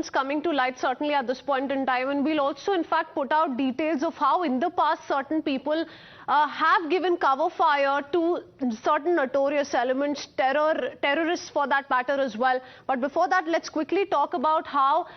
allegations coming to light certainly at this point in time, and we'll also in fact put out details of how in the past certain people have given cover fire to certain notorious elements, terrorists for that matter as well. But before that, let's quickly talk about how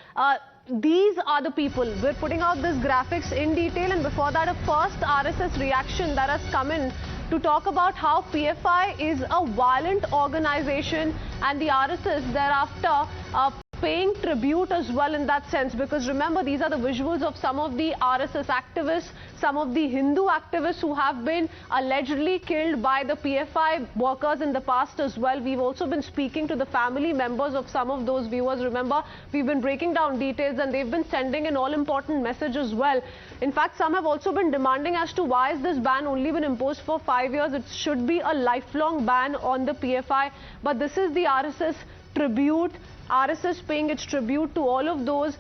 these are the people. We're putting out this graphics in detail, and before that, a first RSS reaction that has come in to talk about how PFI is a violent organization, and the RSS thereafter paying tribute as well in that sense, because remember, these are the visuals of some of the RSS activists, some of the Hindu activists who have been allegedly killed by the PFI workers in the past as well. We've also been speaking to the family members of some of those viewers. Remember, we've been breaking down details and they've been sending an all-important message as well. In fact, some have also been demanding as to why is this ban only been imposed for 5 years. It should be a lifelong ban on the PFI. But this is the RSS tribute. RSS paying its tribute to all of those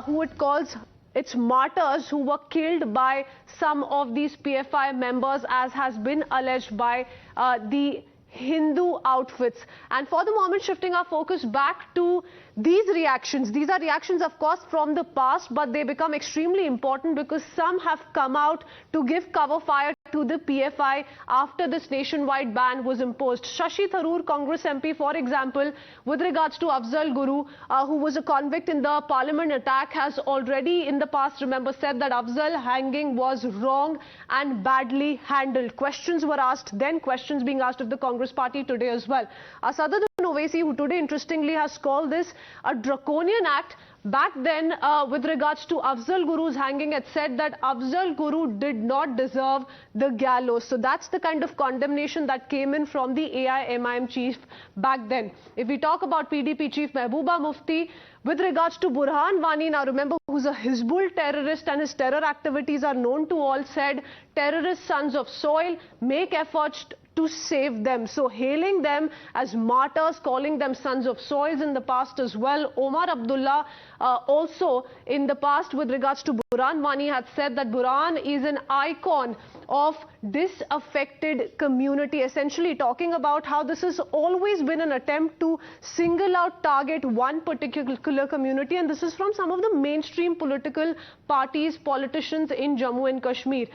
who it calls its martyrs, who were killed by some of these PFI members, as has been alleged by the Hindu outfits. And for the moment, shifting our focus back to these reactions. These are reactions, of course, from the past, but they become extremely important because some have come out to give cover fire to the PFI after this nationwide ban was imposed. Shashi Tharoor, Congress MP, for example, with regards to Afzal Guru, who was a convict in the parliament attack, has already in the past, remember, said that Afzal hanging was wrong and badly handled. Questions were asked, then questions being asked of the Congress party today as well. Sadad Owaisi, who today interestingly has called this a draconian act, back then with regards to Afzal Guru's hanging, had said that Afzal Guru did not deserve the gallows. So that's the kind of condemnation that came in from the AIMIM chief back then. If we talk about PDP chief Mehbooba Mufti, with regards to Burhan Wani, now remember, who's a Hizbul terrorist and his terror activities are known to all, said terrorist sons of soil, make efforts to save them. So hailing them as martyrs, calling them sons of soils in the past as well. Omar Abdullah also in the past with regards to Burhan Wani had said that Burhan is an icon of disaffected community, essentially talking about how this has always been an attempt to single out, target one particular community, and this is from some of the mainstream political parties, politicians in Jammu and Kashmir.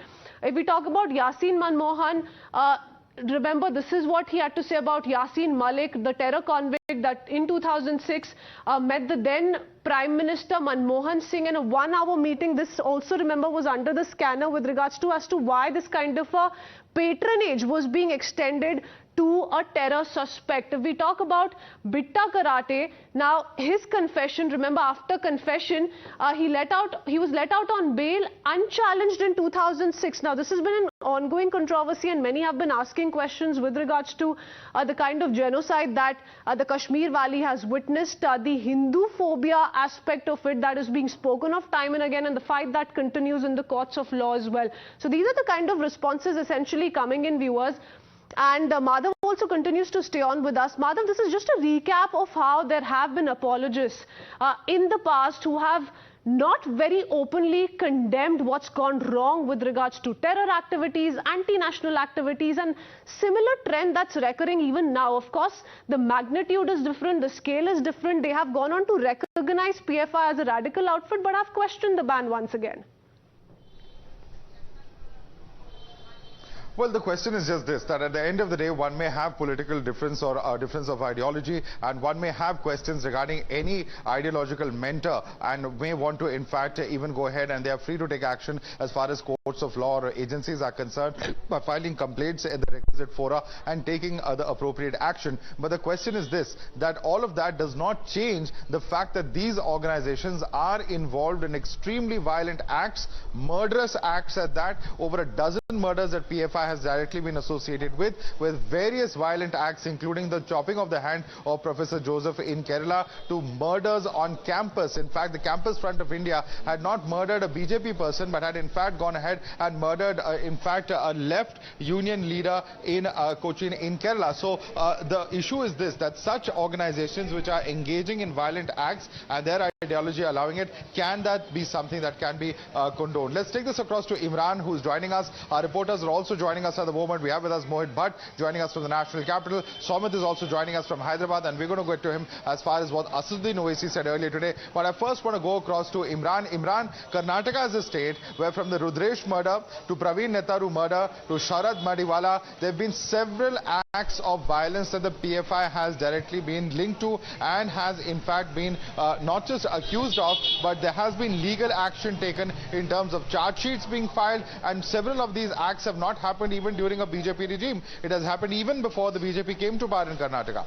If we talk about Yasin Manmohan, remember, this is what he had to say about Yasin Malik, the terror convict that in 2006 met the then Prime Minister Manmohan Singh in a 1-hour meeting. This also, remember, was under the scanner with regards to as to why this kind of a patronage was being extended to a terror suspect. If we talk about Bitta Karate, now his confession, remember, after confession, he was let out on bail unchallenged in 2006. Now this has been an ongoing controversy and many have been asking questions with regards to the kind of genocide that the Kashmir Valley has witnessed, the Hindu phobia aspect of it that is being spoken of time and again, and the fight that continues in the courts of law as well. So these are the kind of responses essentially coming in, viewers. And Madhav also continues to stay on with us. Madhav, this is just a recap of how there have been apologists in the past who have not very openly condemned what's gone wrong with regards to terror activities, anti-national activities, and similar trend that's recurring even now. Of course, the magnitude is different, the scale is different. They have gone on to recognize PFI as a radical outfit, but have questioned the ban once again. Well, the question is just this, that at the end of the day, one may have political difference or a difference of ideology, and one may have questions regarding any ideological mentor and may want to, in fact, even go ahead, and they are free to take action as far as courts of law or agencies are concerned by filing complaints in the requisite fora and taking the appropriate action. But the question is this, that all of that does not change the fact that these organizations are involved in extremely violent acts, murderous acts at that. Over a dozen murders that PFI has directly been associated with various violent acts, including the chopping of the hand of Professor Joseph in Kerala, to murders on campus. In fact, the Campus Front of India had not murdered a BJP person, but had in fact gone ahead and murdered, a left union leader in Cochin in Kerala. So the issue is this, that such organizations which are engaging in violent acts and their ideology allowing it, can that be something that can be condoned? Let's take this across to Imran, who is joining us. Our reporters are also joining us at the moment. We have with us Mohit Bhatt joining us from the national capital. Somit is also joining us from Hyderabad, and we're going to get to him as far as what Asaduddin Owaisi said earlier today. But I first want to go across to Imran. Imran, Karnataka is a state where from the Rudresh murder to Praveen Netaru murder to Sharad Madiwala, there have been several acts of violence that the PFI has directly been linked to and has in fact been not just accused of, but there has been legal action taken in terms of charge sheets being filed, and several of these acts have not happened even during a BJP regime. It has happened even before the BJP came to power in Karnataka.